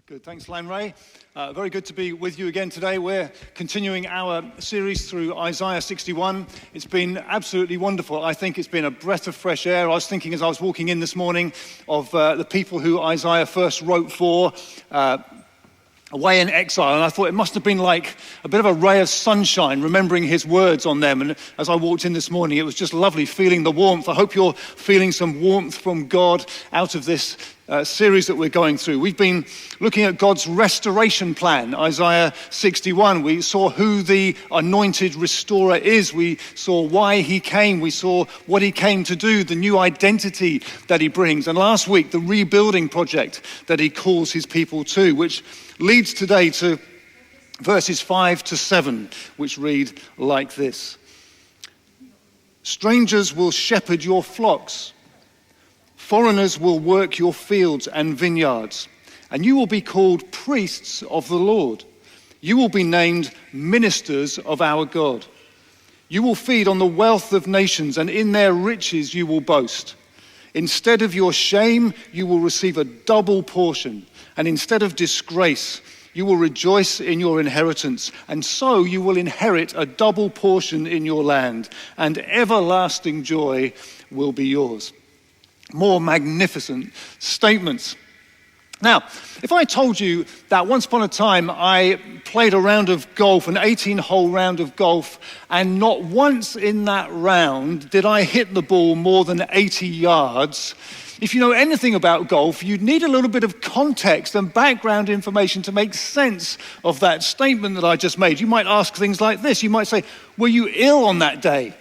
Good, thanks, Lan Ray. Very good to be with you again today. We're continuing our series through Isaiah 61. It's been absolutely wonderful. I think it's been a breath of fresh air. I was thinking as I was walking in this morning of the people who Isaiah first wrote for away in exile, and I thought it must have been like a bit of a ray of sunshine, remembering his words on them. And as I walked in this morning, it was just lovely feeling the warmth. I hope you're feeling some warmth from God out of this series that we're going through. We've been looking at God's restoration plan, Isaiah 61. We saw who the anointed restorer is. We saw why he came. We saw what he came to do, the new identity that he brings. And last week, the rebuilding project that he calls his people to, which leads today to verses 5 to 7, which read like this. Strangers will shepherd your flocks. Foreigners will work your fields and vineyards, and you will be called priests of the Lord. You will be named ministers of our God. You will feed on the wealth of nations, and in their riches you will boast. Instead of your shame, you will receive a double portion, and instead of disgrace, you will rejoice in your inheritance, and so you will inherit a double portion in your land, and everlasting joy will be yours. More magnificent statements. Now, if I told you that once upon a time I played a round of golf, an 18-hole round of golf, and not once in that round did I hit the ball more than 80 yards, if you know anything about golf, you'd need a little bit of context and background information to make sense of that statement that I just made. You might ask things like this. You might say, were you ill on that day,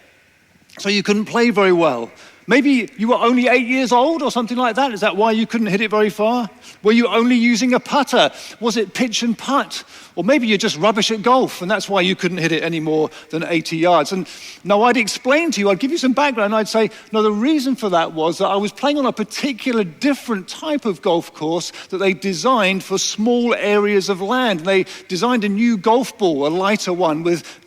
so you couldn't play very well? Maybe you were only 8 years old or something like that. Is that why you couldn't hit it very far? Were you only using a putter? Was it pitch and putt? Or maybe you're just rubbish at golf and that's why you couldn't hit it any more than 80 yards. And now I'd explain to you, I'd give you some background. I'd say, no, the reason for that was that I was playing on a particular different type of golf course that they designed for small areas of land. They designed a new golf ball, a lighter one with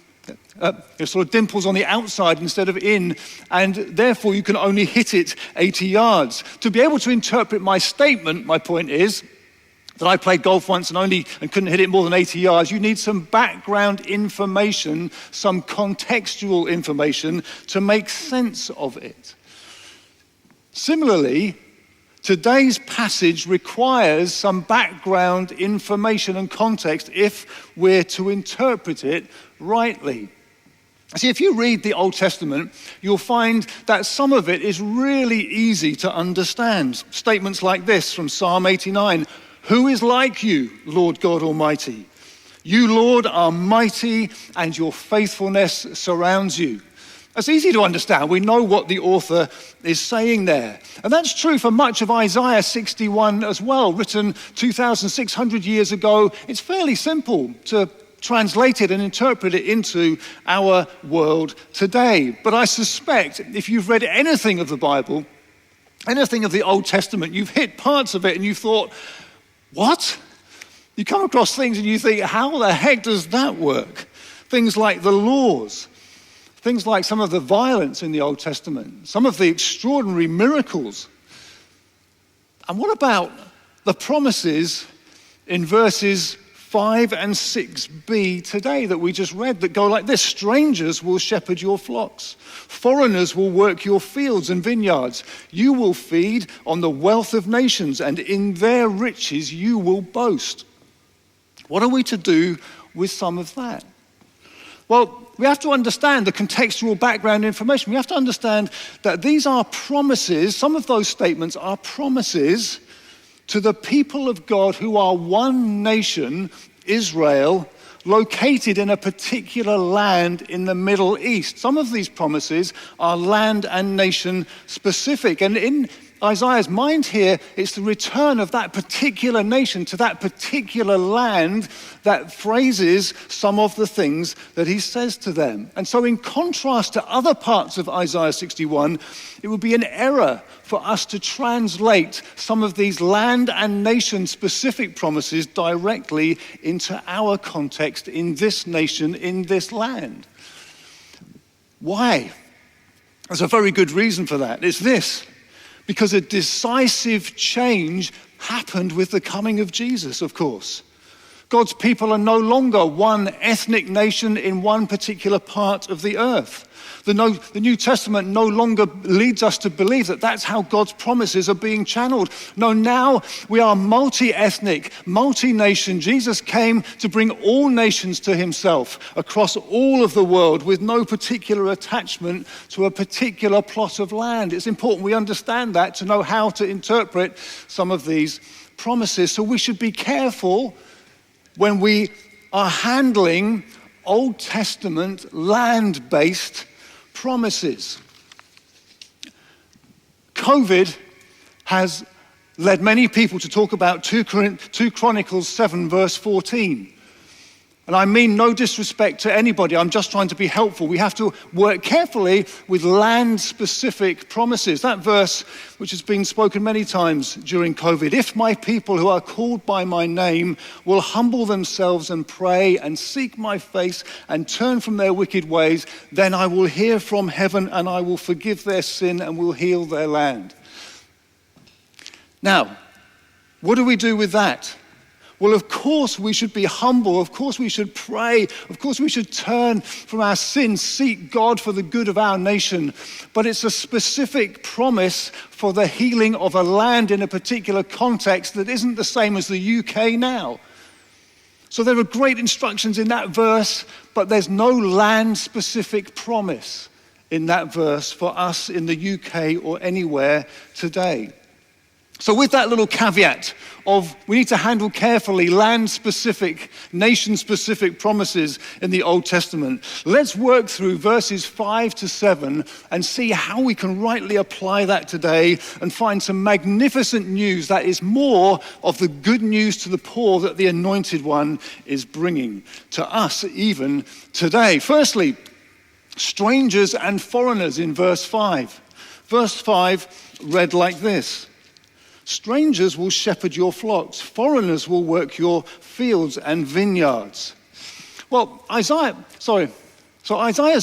sort of dimples on the outside instead of in, and therefore you can only hit it 80 yards. To be able to interpret my statement, my point is that I played golf once and couldn't hit it more than 80 yards. You need some background information, some contextual information to make sense of it. Similarly, today's passage requires some background information and context if we're to interpret it rightly. See, if you read the Old Testament, you'll find that some of it is really easy to understand. Statements like this from Psalm 89, "Who is like you, Lord God Almighty? You, Lord, are mighty, and your faithfulness surrounds you." That's easy to understand. We know what the author is saying there. And that's true for much of Isaiah 61 as well, written 2,600 years ago. It's fairly simple to translate it and interpret it into our world today. But I suspect if you've read anything of the Bible, anything of the Old Testament, you've hit parts of it and you've thought, what? You come across things and you think, how the heck does that work? Things like the laws, things like some of the violence in the Old Testament, some of the extraordinary miracles. And what about the promises in verses 5 and 6b today that we just read that go like this? Strangers will shepherd your flocks. Foreigners will work your fields and vineyards. You will feed on the wealth of nations, and in their riches you will boast. What are we to do with some of that? Well, we have to understand the contextual background information. We have to understand that these are promises. Some of those statements are promises to the people of God who are one nation, Israel, located in a particular land in the Middle East. Some of these promises are land and nation specific. And in Isaiah's mind here, it's the return of that particular nation to that particular land that phrases some of the things that he says to them. And so in contrast to other parts of Isaiah 61, it would be an error for us to translate some of these land and nation specific promises directly into our context in this nation, in this land. Why? There's a very good reason for that. It's this. Because a decisive change happened with the coming of Jesus, of course. God's people are no longer one ethnic nation in one particular part of the earth. The New Testament no longer leads us to believe that that's how God's promises are being channeled. No, now we are multi-ethnic, multi-nation. Jesus came to bring all nations to himself across all of the world with no particular attachment to a particular plot of land. It's important we understand that to know how to interpret some of these promises. So we should be careful when we are handling Old Testament land-based promises. COVID has led many people to talk about 2 Chronicles 7 verse 14. And I mean no disrespect to anybody, I'm just trying to be helpful. We have to work carefully with land-specific promises. That verse, which has been spoken many times during COVID, if my people who are called by my name will humble themselves and pray and seek my face and turn from their wicked ways, then I will hear from heaven and I will forgive their sin and will heal their land. Now, what do we do with that? Well, of course we should be humble. Of course we should pray. Of course we should turn from our sins, seek God for the good of our nation. But it's a specific promise for the healing of a land in a particular context that isn't the same as the UK now. So there are great instructions in that verse, but there's no land-specific promise in that verse for us in the UK or anywhere today. So with that little caveat of we need to handle carefully land-specific, nation-specific promises in the Old Testament, let's work through verses 5 to 7 and see how we can rightly apply that today and find some magnificent news that is more of the good news to the poor that the Anointed One is bringing to us even today. Firstly, strangers and foreigners in verse 5. Verse 5 read like this. Strangers will shepherd your flocks. Foreigners will work your fields and vineyards. Well, Isaiah's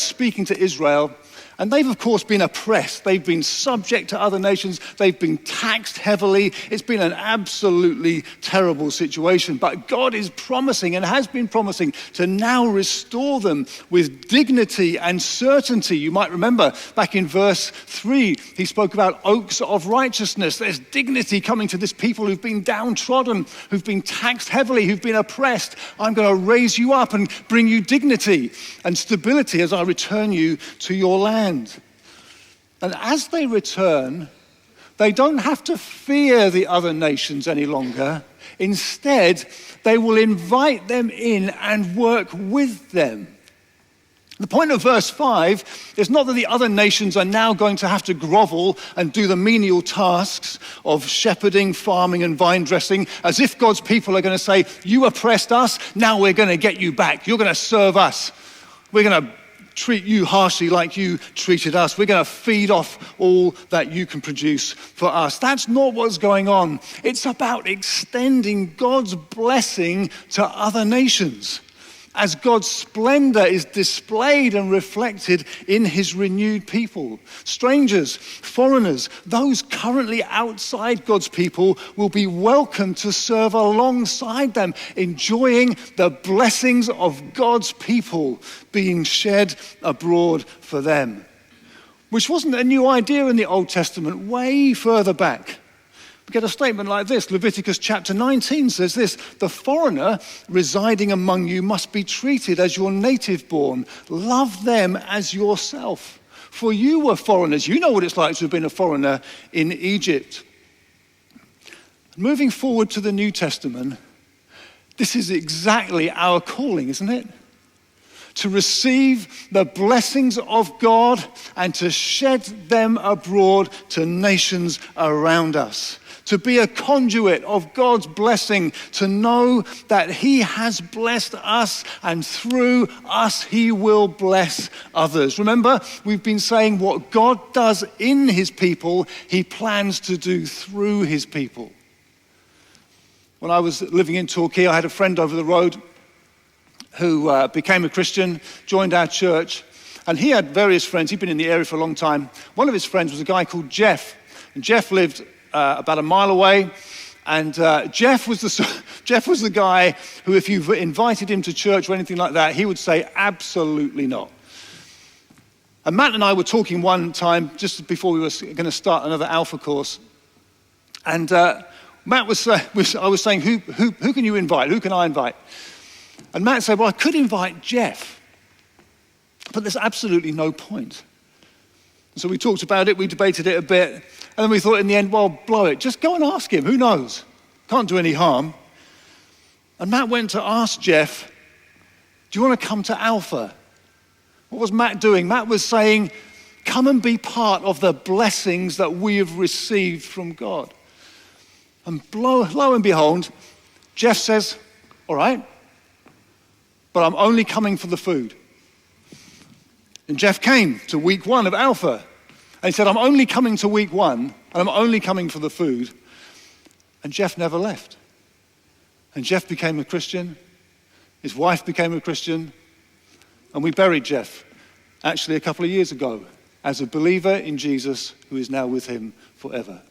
speaking to Israel, and they've, of course, been oppressed. They've been subject to other nations. They've been taxed heavily. It's been an absolutely terrible situation. But God is promising and has been promising to now restore them with dignity and certainty. You might remember back in verse 3, he spoke about oaks of righteousness. There's dignity coming to this people who've been downtrodden, who've been taxed heavily, who've been oppressed. I'm going to raise you up and bring you dignity and stability as I return you to your land. And as they return, they don't have to fear the other nations any longer. Instead, they will invite them in and work with them. The point of verse 5 is not that the other nations are now going to have to grovel and do the menial tasks of shepherding, farming, and vine dressing, as if God's people are going to say, you oppressed us, now we're going to get you back. You're going to serve us. We're going to treat you harshly like you treated us. We're going to feed off all that you can produce for us. That's not what's going on. It's about extending God's blessing to other nations as God's splendor is displayed and reflected in his renewed people. Strangers, foreigners, those currently outside God's people will be welcome to serve alongside them, enjoying the blessings of God's people being shed abroad for them. Which wasn't a new idea in the Old Testament, way further back. We get a statement like this. Leviticus chapter 19 says this, the foreigner residing among you must be treated as your native born. Love them as yourself. For you were foreigners. You know what it's like to have been a foreigner in Egypt. Moving forward to the New Testament, this is exactly our calling, isn't it? To receive the blessings of God and to shed them abroad to nations around us. To be a conduit of God's blessing, to know that he has blessed us and through us he will bless others. Remember, we've been saying what God does in his people, he plans to do through his people. When I was living in Torquay, I had a friend over the road who became a Christian, joined our church, and he had various friends. He'd been in the area for a long time. One of his friends was a guy called Jeff. And Jeff lived about a mile away. And Jeff was the guy who, if you invited him to church or anything like that, he would say, absolutely not. And Matt and I were talking one time, just before we were going to start another Alpha course. And Matt I was saying, who can you invite? Who can I invite? And Matt said, well, I could invite Jeff, but there's absolutely no point. And so we talked about it, we debated it a bit, and then we thought in the end, well, blow it. Just go and ask him. Who knows? Can't do any harm. And Matt went to ask Jeff, do you want to come to Alpha? What was Matt doing? Matt was saying, come and be part of the blessings that we have received from God. And lo and behold, Jeff says, all right, but I'm only coming for the food. And Jeff came to week 1 of Alpha. And he said, I'm only coming to week 1, and I'm only coming for the food. And Jeff never left. And Jeff became a Christian. His wife became a Christian. And we buried Jeff, actually a couple of years ago, as a believer in Jesus who is now with him forever.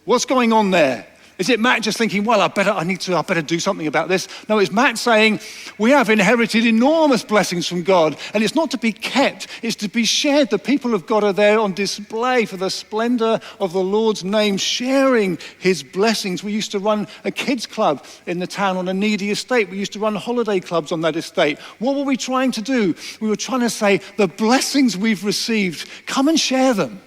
What's going on there? Is it Matt just thinking, well, I better do something about this? No, it's Matt saying, we have inherited enormous blessings from God, and it's not to be kept, it's to be shared. The people of God are there on display for the splendor of the Lord's name, sharing his blessings. We used to run a kids club in the town on a needy estate. We used to run holiday clubs on that estate. What were we trying to do? We were trying to say, the blessings we've received, come and share them.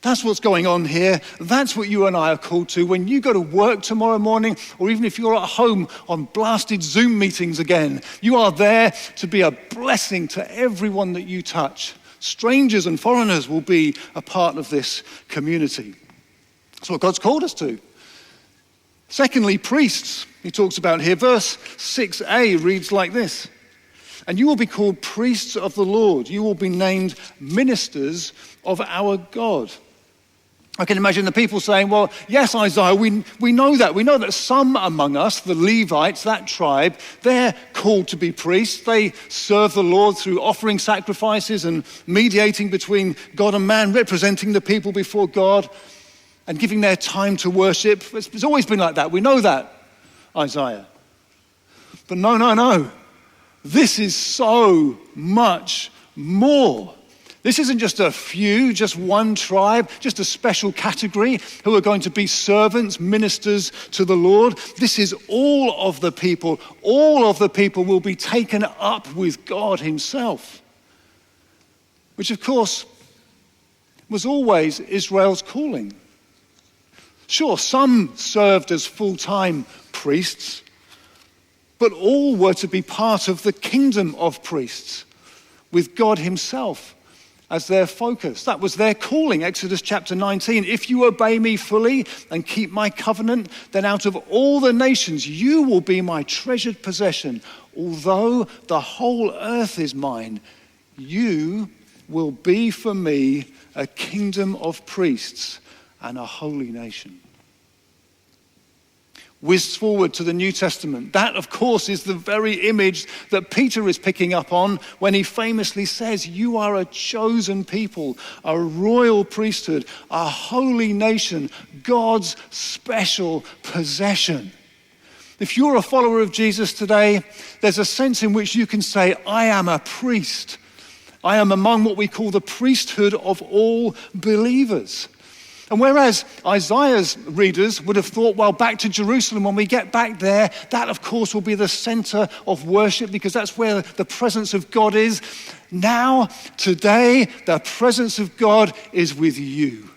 That's what's going on here. That's what you and I are called to. When you go to work tomorrow morning, or even if you're at home on blasted Zoom meetings again, you are there to be a blessing to everyone that you touch. Strangers and foreigners will be a part of this community. That's what God's called us to. Secondly, priests, he talks about here. Verse 6a reads like this. And you will be called priests of the Lord. You will be named ministers of our God. I can imagine the people saying, well, yes, Isaiah, we know that. We know that some among us, the Levites, that tribe, they're called to be priests. They serve the Lord through offering sacrifices and mediating between God and man, representing the people before God and giving their time to worship. It's always been like that. We know that, Isaiah. But no. This is so much more. This isn't just a few, just one tribe, just a special category who are going to be servants, ministers to the Lord. This is all of the people. All of the people will be taken up with God himself, which of course was always Israel's calling. Sure, some served as full-time priests, but all were to be part of the kingdom of priests with God himself as their focus. That was their calling. Exodus chapter 19. If you obey me fully and keep my covenant, then out of all the nations you will be my treasured possession. Although the whole earth is mine, you will be for me a kingdom of priests and a holy nation. Whizzed forward to the New Testament. That, of course, is the very image that Peter is picking up on when he famously says, you are a chosen people, a royal priesthood, a holy nation, God's special possession. If you're a follower of Jesus today, there's a sense in which you can say, I am a priest. I am among what we call the priesthood of all believers. And whereas Isaiah's readers would have thought, well, back to Jerusalem, when we get back there, that of course will be the center of worship because that's where the presence of God is. Now, today, the presence of God is with you,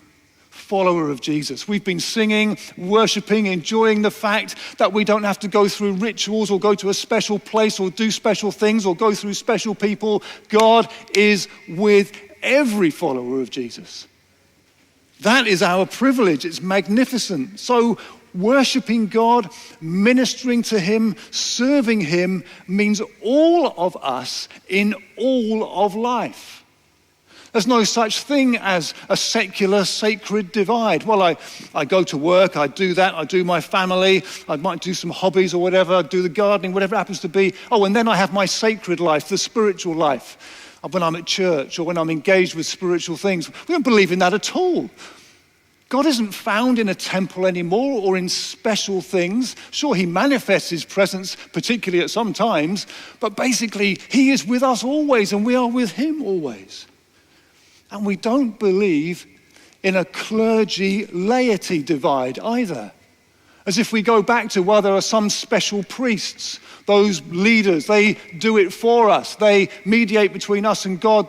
follower of Jesus. We've been singing, worshiping, enjoying the fact that we don't have to go through rituals or go to a special place or do special things or go through special people. God is with every follower of Jesus. That is our privilege. It's magnificent. So worshiping God, ministering to him, serving him means all of us in all of life. There's no such thing as a secular, sacred divide. Well, I go to work, I do that, I do my family, I might do some hobbies or whatever, do the gardening, whatever it happens to be. Oh, and then I have my sacred life, the spiritual life. When I'm at church or when I'm engaged with spiritual things. We don't believe in that at all. God isn't found in a temple anymore or in special things. Sure, he manifests his presence, particularly at some times, but basically he is with us always and we are with him always. And we don't believe in a clergy-laity divide either. As if we go back to, well, there are some special priests, those leaders, they do it for us. They mediate between us and God.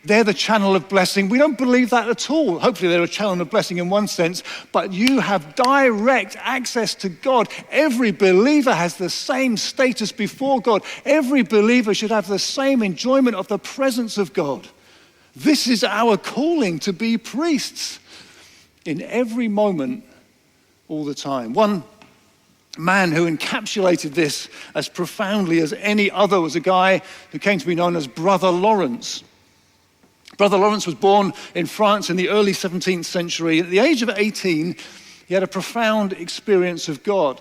They're the channel of blessing. We don't believe that at all. Hopefully they're a channel of blessing in one sense, but you have direct access to God. Every believer has the same status before God. Every believer should have the same enjoyment of the presence of God. This is our calling, to be priests in every moment, all the time. One man who encapsulated this as profoundly as any other was a guy who came to be known as Brother Lawrence. Brother Lawrence was born in France in the early 17th century. At the age of 18, he had a profound experience of God.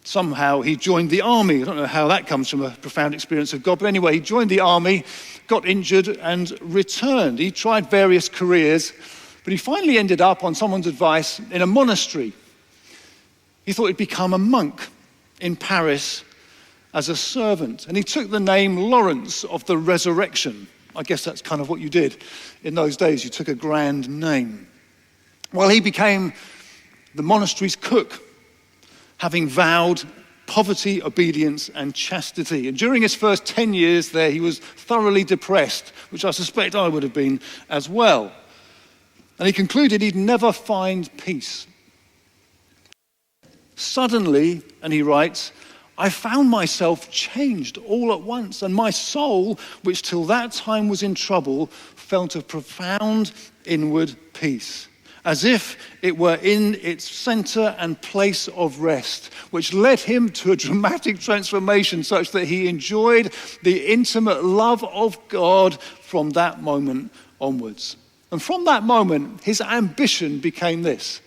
Somehow he joined the army. I don't know how that comes from a profound experience of God, but anyway, he joined the army, got injured and returned. He tried various careers, but he finally ended up, on someone's advice, in a monastery. He thought he'd become a monk in Paris as a servant, and he took the name Lawrence of the Resurrection. I guess that's kind of what you did in those days. You took a grand name. Well, he became the monastery's cook, having vowed poverty, obedience, and chastity. And during his first 10 years there, he was thoroughly depressed, which I suspect I would have been as well. And he concluded he'd never find peace. Suddenly, and he writes, I found myself changed all at once, and my soul, which till that time was in trouble, felt a profound inward peace, as if it were in its center and place of rest, which led him to a dramatic transformation such that he enjoyed the intimate love of God from that moment onwards. And from that moment, his ambition became this: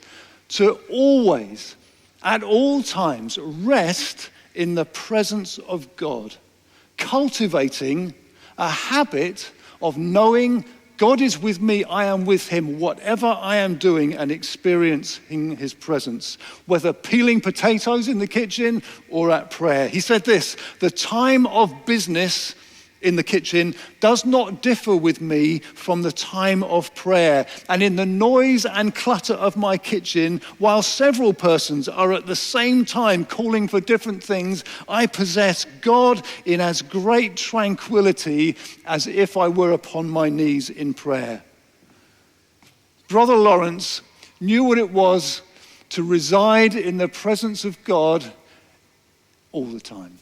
to always, at all times, rest in the presence of God, cultivating a habit of knowing God is with me, I am with him, whatever I am doing, and experiencing his presence, whether peeling potatoes in the kitchen or at prayer. He said this: the time of business in the kitchen does not differ with me from the time of prayer. And in the noise and clutter of my kitchen, while several persons are at the same time calling for different things, I possess God in as great tranquility as if I were upon my knees in prayer. Brother Lawrence knew what it was to reside in the presence of God all the time.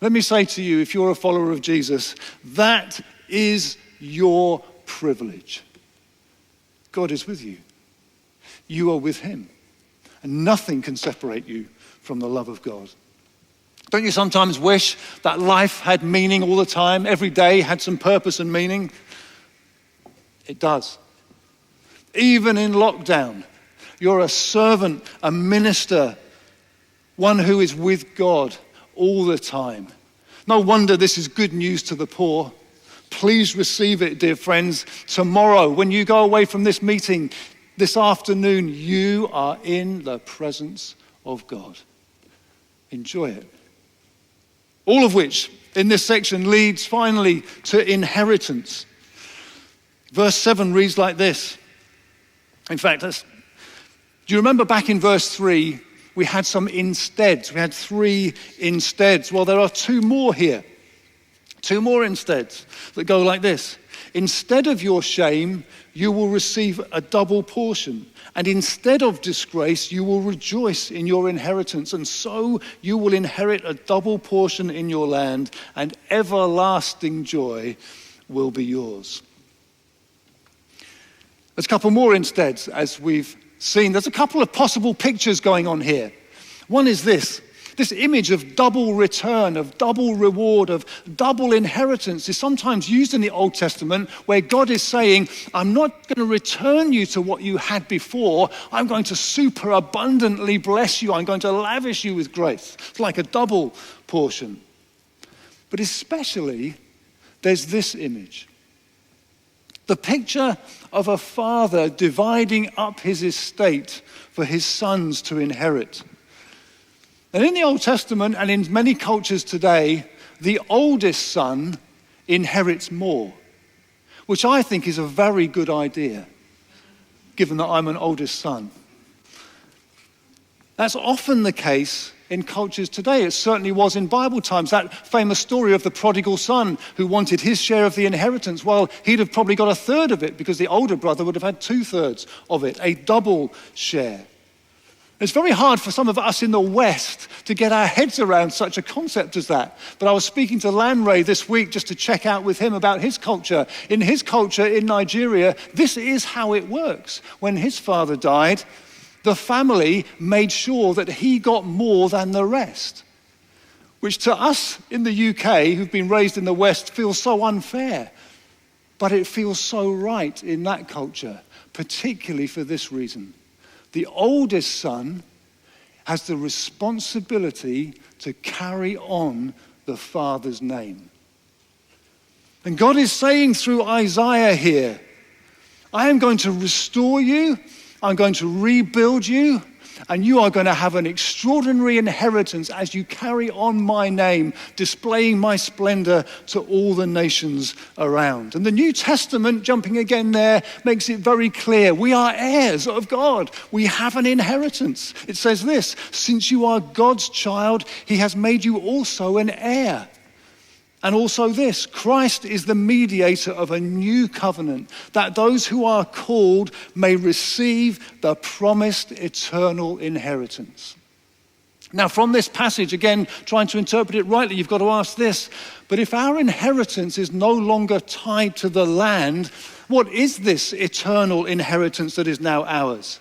Let me say to you, if you're a follower of Jesus, that is your privilege. God is with you. You are with him. And nothing can separate you from the love of God. Don't you sometimes wish that life had meaning all the time, every day had some purpose and meaning? It does. Even in lockdown, you're a servant, a minister, one who is with God all the time. No wonder this is good news to the poor. Please receive it, dear friends. Tomorrow, when you go away from this meeting, this afternoon, you are in the presence of God. Enjoy it. All of which, in this section, leads finally to inheritance. Verse 7 reads like this. In fact, do you remember back in verse 3, we had some insteads. We had 3 insteads. Well, there are 2 more here. 2 more insteads that go like this. Instead of your shame, you will receive a double portion. And instead of disgrace, you will rejoice in your inheritance. And so you will inherit a double portion in your land, and everlasting joy will be yours. There's a couple more insteads, as we've seen. There's a couple of possible pictures going on here. One is this image of double return, of double reward, of double inheritance is sometimes used in the Old Testament, where God is saying, I'm not going to return you to what you had before. I'm going to super abundantly bless you. I'm going to lavish you with grace. It's like a double portion. But especially, there's this image. The picture of a father dividing up his estate for his sons to inherit. And in the Old Testament and in many cultures today, the oldest son inherits more, which I think is a very good idea, given that I'm an oldest son. That's often the case in cultures today. It certainly was in Bible times. That famous story of the prodigal son who wanted his share of the inheritance. Well, he'd have probably got a third of it because the older brother would have had 2/3 of it, a double share. It's very hard for some of us in the West to get our heads around such a concept as that. But I was speaking to Lanray this week just to check out with him about his culture. In his culture in Nigeria, this is how it works. When his father died, the family made sure that he got more than the rest, which to us in the UK, who've been raised in the West, feels so unfair. But it feels so right in that culture, particularly for this reason. The oldest son has the responsibility to carry on the father's name. And God is saying through Isaiah here, I am going to restore you, I'm going to rebuild you, and you are going to have an extraordinary inheritance as you carry on my name, displaying my splendor to all the nations around. And the New Testament, jumping again there, makes it very clear. We are heirs of God. We have an inheritance. It says this, since you are God's child, he has made you also an heir. And also this, Christ is the mediator of a new covenant, that those who are called may receive the promised eternal inheritance. Now, from this passage, again, trying to interpret it rightly, you've got to ask this, but if our inheritance is no longer tied to the land, what is this eternal inheritance that is now ours?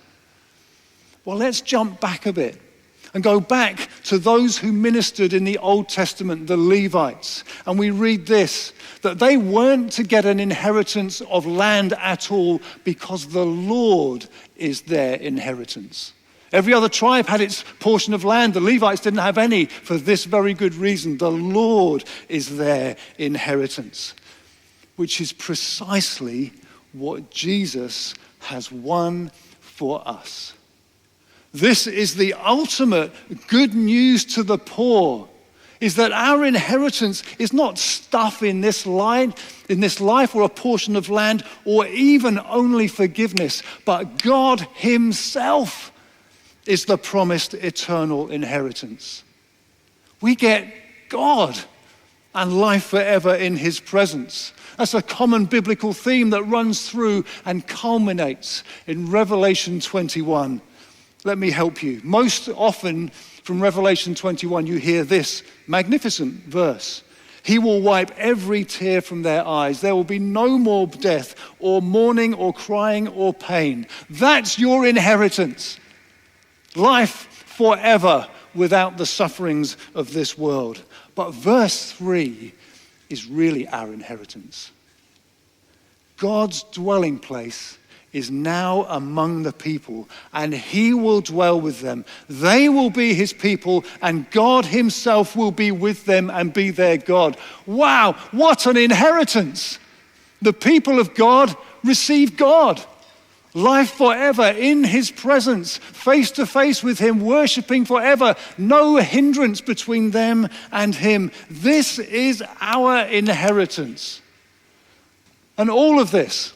Well, let's jump back a bit and go back to those who ministered in the Old Testament, the Levites. And we read this, that they weren't to get an inheritance of land at all because the Lord is their inheritance. Every other tribe had its portion of land. The Levites didn't have any for this very good reason. The Lord is their inheritance, which is precisely what Jesus has won for us. This is the ultimate good news to the poor, is that our inheritance is not stuff in this life or a portion of land or even only forgiveness, but God himself is the promised eternal inheritance. We get God and life forever in his presence. That's a common biblical theme that runs through and culminates in Revelation 21. Let me help you. Most often from Revelation 21, you hear this magnificent verse. He will wipe every tear from their eyes. There will be no more death or mourning or crying or pain. That's your inheritance. Life forever without the sufferings of this world. But verse 3 is really our inheritance. God's dwelling place is now among the people, and he will dwell with them. They will be his people, and God himself will be with them and be their God. Wow, what an inheritance! The people of God receive God. Life forever in his presence, face to face with him, worshiping forever. No hindrance between them and him. This is our inheritance. And all of this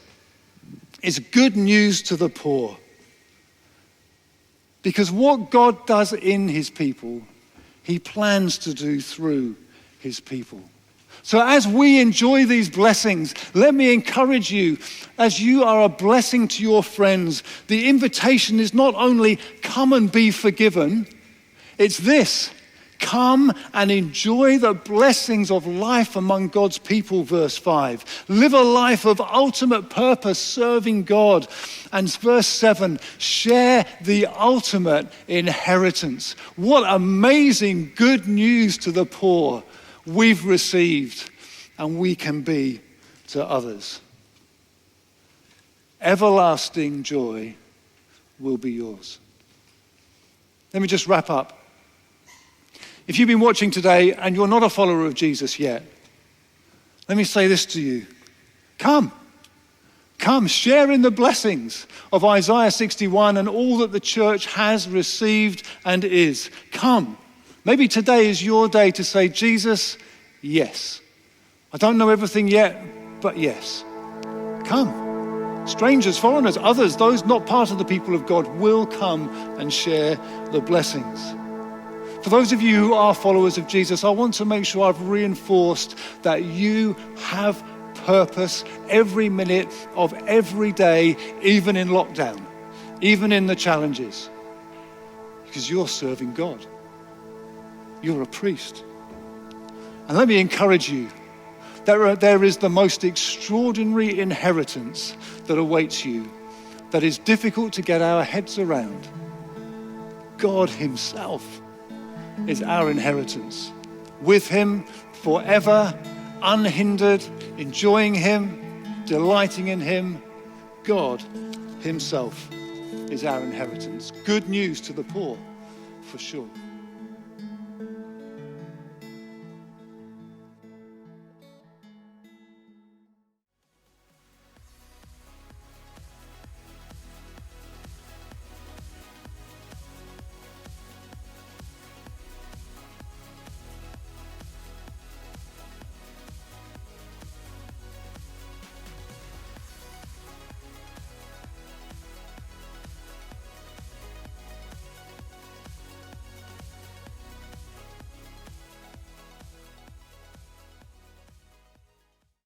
is good news to the poor. Because what God does in his people, he plans to do through his people. So as we enjoy these blessings, let me encourage you, as you are a blessing to your friends, the invitation is not only come and be forgiven, it's this: come and enjoy the blessings of life among God's people, verse 5. Live a life of ultimate purpose, serving God. And verse 7, share the ultimate inheritance. What amazing good news to the poor we've received and we can be to others. Everlasting joy will be yours. Let me just wrap up. If you've been watching today and you're not a follower of Jesus yet, let me say this to you. Come. Come, share in the blessings of Isaiah 61 and all that the church has received and is. Come. Maybe today is your day to say, Jesus, yes. I don't know everything yet, but yes. Come. Strangers, foreigners, others, those not part of the people of God will come and share the blessings. For those of you who are followers of Jesus, I want to make sure I've reinforced that you have purpose every minute of every day, even in lockdown, even in the challenges, because you're serving God. You're a priest. And let me encourage you, there is the most extraordinary inheritance that awaits you that is difficult to get our heads around. God himself is our inheritance. With him forever, unhindered, enjoying him, delighting in him. God himself is our inheritance. Good news to the poor, for sure.